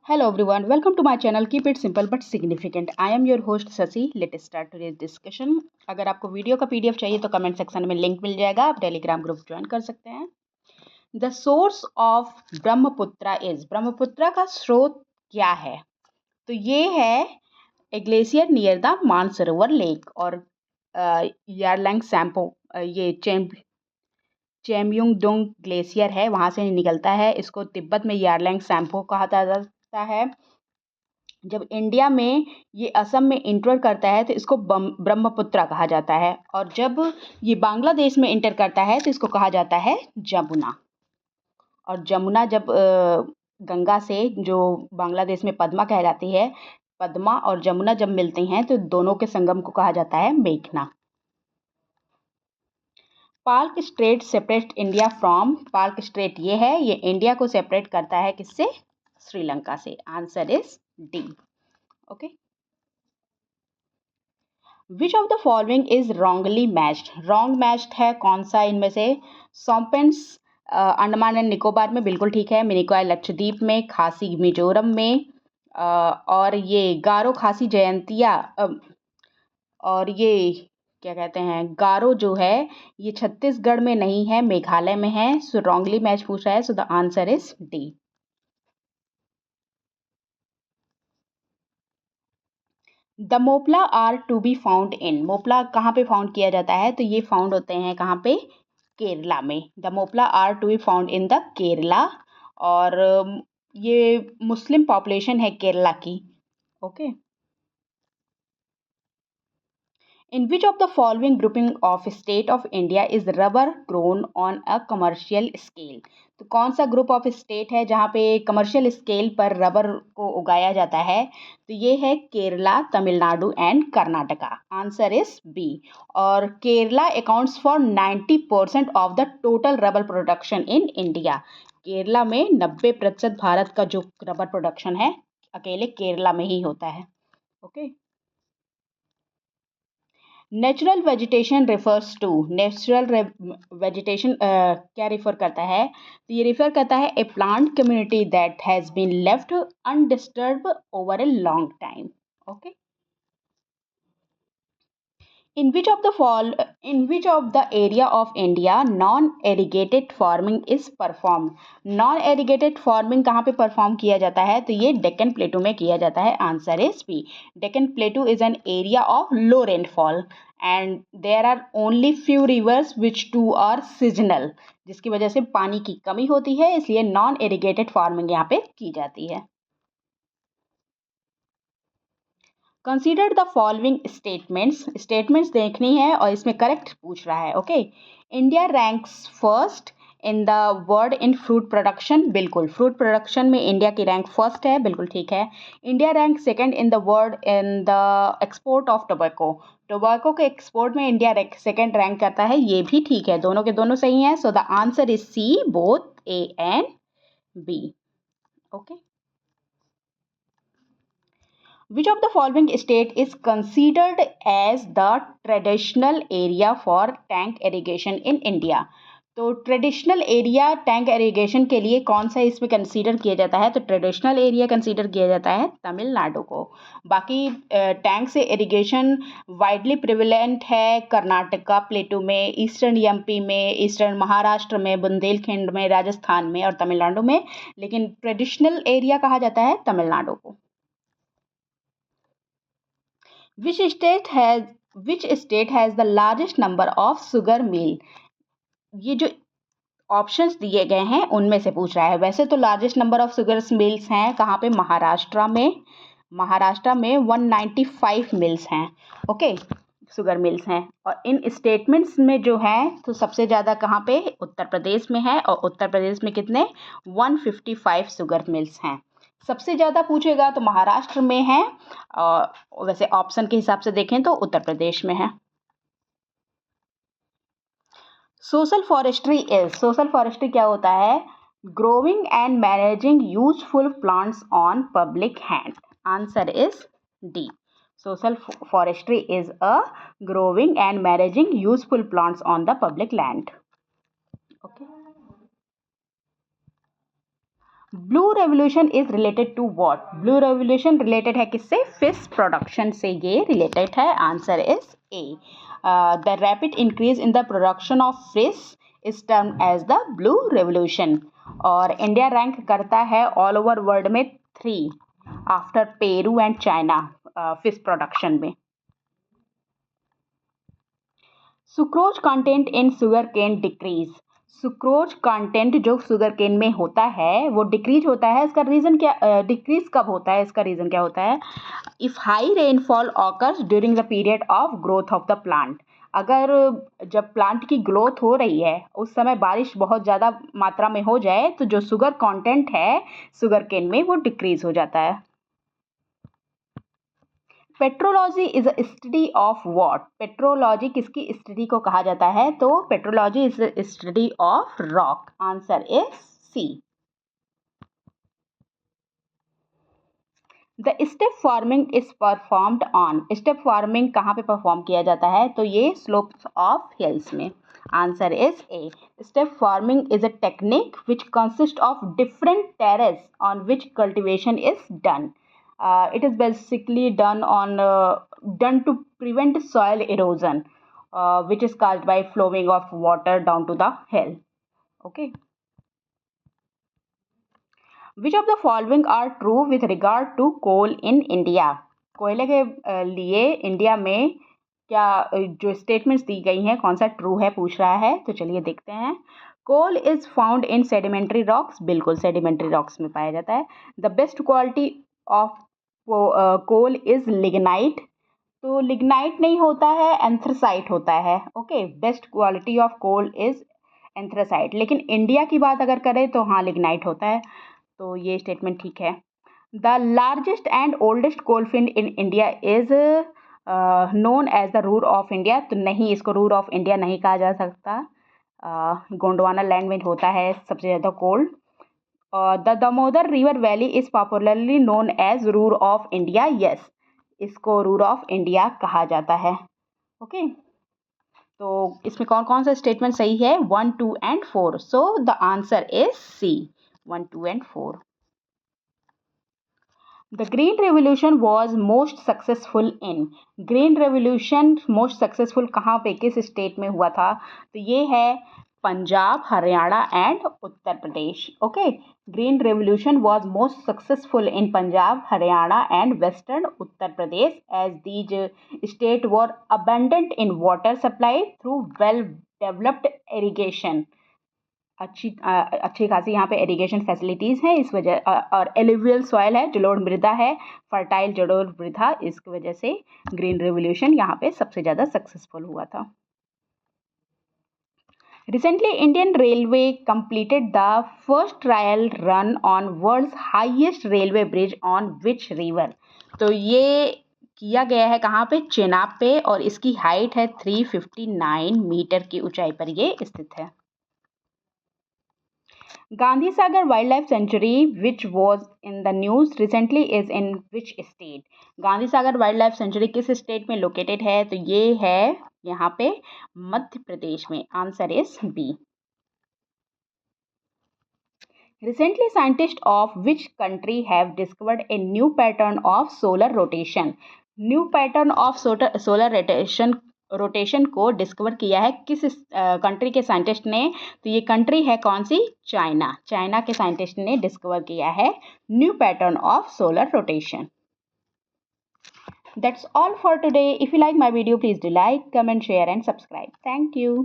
Hello everyone, welcome to my channel. Keep it simple but significant. I am your host Sasi. Let's start today's discussion. अगर आपको video का PDF चाहिए तो comment section में link मिल जाएगा, आप टेलीग्राम ग्रुप ज्वाइन कर सकते हैं. The source of Brahmaputra is, Brahmaputra का स्रोत क्या है? तो ये है a glacier near the Mansarovar lake और यारलैंग सैम्पो, ये चेमयुंगडोंग ग्लेशियर है, वहाँ से निकलता है. इसको तिब्बत में यारलैंग सैम्पो कहा जाता है. जब इंडिया में ये असम में इंटर करता है तो इसको ब्रह्मपुत्रा कहा जाता है, और जब ये बांग्लादेश में इंटर करता है तो इसको कहा जाता है जमुना. और जमुना जब गंगा से, जो बांग्लादेश में पद्मा कहलाती है, पद्मा और जमुना जब मिलती हैं तो दोनों के संगम को कहा जाता है मेघना. Park straight separate India from, park straight ये है, ये इंडिया को सेपरेट करता है किससे? श्रीलंका से. Answer is D. Okay. Which of the following is wrongly matched, wrong matched है कौन सा इनमें से? सॉम्पेंस अंडमान एंड निकोबार में बिल्कुल ठीक है, मिनिकॉय लक्षद्वीप में, खासी मिजोरम में, और ये गारो खासी जयंतिया, और ये क्या कहते हैं, गारो जो है ये छत्तीसगढ़ में नहीं है, मेघालय में है. सो रॉन्गली मैच पूछ रहा है, so the answer is D. The Moplah are to be found in, Moplah कहाँ पे फाउंड किया जाता है? तो ये फाउंड होते हैं कहाँ पे? केरला में. The Moplah are to be found in the Kerala. और ये मुस्लिम पॉपुलेशन है केरला की. ओके. In which of the following grouping of state of India is rubber grown on a commercial scale? तो कौन सा ग्रुप ऑफ स्टेट है जहाँ पे कमर्शियल स्केल पर रबर को उगाया जाता है? तो ये है Kerala, Tamil Nadu and Karnataka. Answer is B. और Kerala accounts for 90% of the total rubber production in India. Kerala में 90% भारत का जो रबर प्रोडक्शन है अकेले केरला में ही होता है. Okay. Natural vegetation refers to, natural vegetation क्या रिफर करता है? तो ये रिफर करता है a plant community that has been left undisturbed over a long time. Okay. In which of the area of India non-irrigated farming is performed? Non-irrigated farming कहाँ पे perform किया जाता है? तो ये डेक्कन प्लेटू में किया जाता है. Answer is B. Deccan plateau is an area of low rainfall and there are only few rivers which too are seasonal, जिसकी वजह से पानी की कमी होती है, इसलिए नॉन इरिगेटेड फार्मिंग यहाँ पे की जाती है. Consider the following statements, statements देखनी है और इसमें करेक्ट पूछ रहा है. Okay. India ranks first in the world in fruit production, बिल्कुल फ्रूट प्रोडक्शन में इंडिया की रैंक फर्स्ट है, बिल्कुल ठीक है. India rank second in the world in the export of tobacco, tobacco के एक्सपोर्ट में इंडिया सेकंड रैंक करता है, ये भी ठीक है, दोनों के दोनों सही हैं. So the answer is C, both A and B. Okay. Which of the following state is considered as the traditional area for tank irrigation in India? तो ट्रेडिशनल एरिया टैंक इरिगेशन के लिए कौन सा इसमें कंसीडर किया जाता है? तो ट्रेडिशनल एरिया कंसीडर किया जाता है तमिलनाडु को. बाकी टैंक से इरिगेशन वाइडली प्रिवेलेंट है कर्नाटका प्लेटू में, ईस्टर्न एमपी में, ईस्टर्न महाराष्ट्र में, बुंदेलखंड में, राजस्थान में और तमिलनाडु में, लेकिन ट्रेडिशनल एरिया कहा जाता है तमिलनाडु को. Which state has the largest number of sugar mill? ये जो ऑप्शंस दिए गए हैं उनमें से पूछ रहा है. वैसे तो largest number of sugar mills हैं कहाँ पे? महाराष्ट्र में. महाराष्ट्र में 195 मिल्स हैं. ओके. शुगर मिल्स हैं. और इन स्टेटमेंट्स में जो है तो सबसे ज़्यादा कहाँ पे? उत्तर प्रदेश में है, और उत्तर प्रदेश में कितने? 155 शुगर मिल्स हैं. सबसे ज़्यादा पूछेगा तो महाराष्ट्र में है, और वैसे ऑप्शन के हिसाब से देखें तो उत्तर प्रदेश में है. सोशल फॉरेस्ट्री क्या होता है? Growing and managing useful plants on public hand. Answer is D. Social forestry is a growing and managing useful plants on the public land. Okay. Blue revolution is related to what? Blue revolution related है किससे? Fish production से ये related है। Answer is A. The rapid increase in the production of fish is termed as the blue revolution. और India rank करता है all over world में 3 after Peru and China fish production में। Sucrose content in sugarcane decreases. Sucrose content जो sugar cane में होता है वो डिक्रीज होता है। इसका रीज़न क्या, डिक्रीज कब होता है? इसका रीज़न क्या होता है? If high rainfall occurs during the period of growth of the plant. अगर जब प्लांट की ग्रोथ हो रही है उस समय बारिश बहुत ज़्यादा मात्रा में हो जाए तो जो शुगर कंटेंट है शुगर केन में वो डिक्रीज हो जाता है। Petrology is a study of what? Petrology किसकी स्टडी को कहा जाता है? तो petrology is a study of rock. Answer is C. The step farming is performed on. Step farming कहाँ पे परफॉर्म किया जाता है? तो ये स्लोप्स ऑफ हिल्स में। Answer is A. Step farming is a technique which consist of different terrace on which cultivation is done. It is basically done to prevent soil erosion, which is caused by flowing of water down to the hill. Okay. Which of the following are true with regard to coal in India? कोयले के लिए India में क्या जो statements दी गई हैं कौन सा ट्रू है पूछ रहा है। तो चलिए देखते हैं। Coal is found in sedimentary rocks. बिल्कुल सेडिमेंट्री रॉक्स में पाया जाता है। The best quality of coal is lignite. तो लिग्नाइट नहीं होता है, एंथ्रासाइट होता है। Okay, best quality of coal is anthracite. लेकिन इंडिया की बात अगर करें तो हाँ लिग्नाइट होता है। तो ये स्टेटमेंट ठीक है। The largest and oldest coal field in India is known as the Ruhr of India. तो नहीं, इसको रूर ऑफ इंडिया नहीं कहा जा सकता। गोंडवाना लैंड में होता है सबसे ज़्यादा coal. The Damodar river valley is popularly known as Ruhr of India. Yes, इसको रूर ऑफ इंडिया कहा जाता है। ओके, तो इसमें कौन कौन सा स्टेटमेंट सही है? 1, 2 and 4। So the answer is C, 1, 2 and 4। The green revolution was most successful in. Green revolution most successful कहाँ पे, किस स्टेट में हुआ था? तो ये है Punjab, Haryana and Uttar Pradesh. Okay, green revolution was most successful in Punjab, Haryana and western Uttar Pradesh as these state were abundant in water supply through well developed irrigation. अच्छी खासी यहाँ पे इरिगेशन फैसिलिटीज़ हैं इस वजह, और एलुवियल सॉइल है, जलोढ़ मृदा है, फर्टाइल जलोढ़ मृदा, इसकी वजह से ग्रीन रेवोल्यूशन यहाँ पे सबसे ज़्यादा सक्सेसफुल हुआ था। Recently Indian railway completed the first trial run on world's highest railway bridge on which river. तो ये किया गया है कहाँ पे? चेनाब पे, और इसकी हाइट है 359 मीटर की ऊंचाई पर ये स्थित है। Gandhi Sagar Wildlife Sanctuary, which was in the news recently, is in which state? Gandhi Sagar wildlife sanctuary किस स्टेट में लोकेटेड है? तो ये है यहाँ पे मध्य प्रदेश में। Answer is B. Recently, scientists of which country have discovered a new pattern of solar rotation? New pattern of solar rotation को डिस्कवर किया है किस कंट्री के साइंटिस्ट ने? तो ये कंट्री है कौन सी? चाइना। चाइना के साइंटिस्ट ने डिस्कवर किया है new pattern of solar rotation. That's all for today. If you like my video, please do like, comment, share and subscribe. Thank you.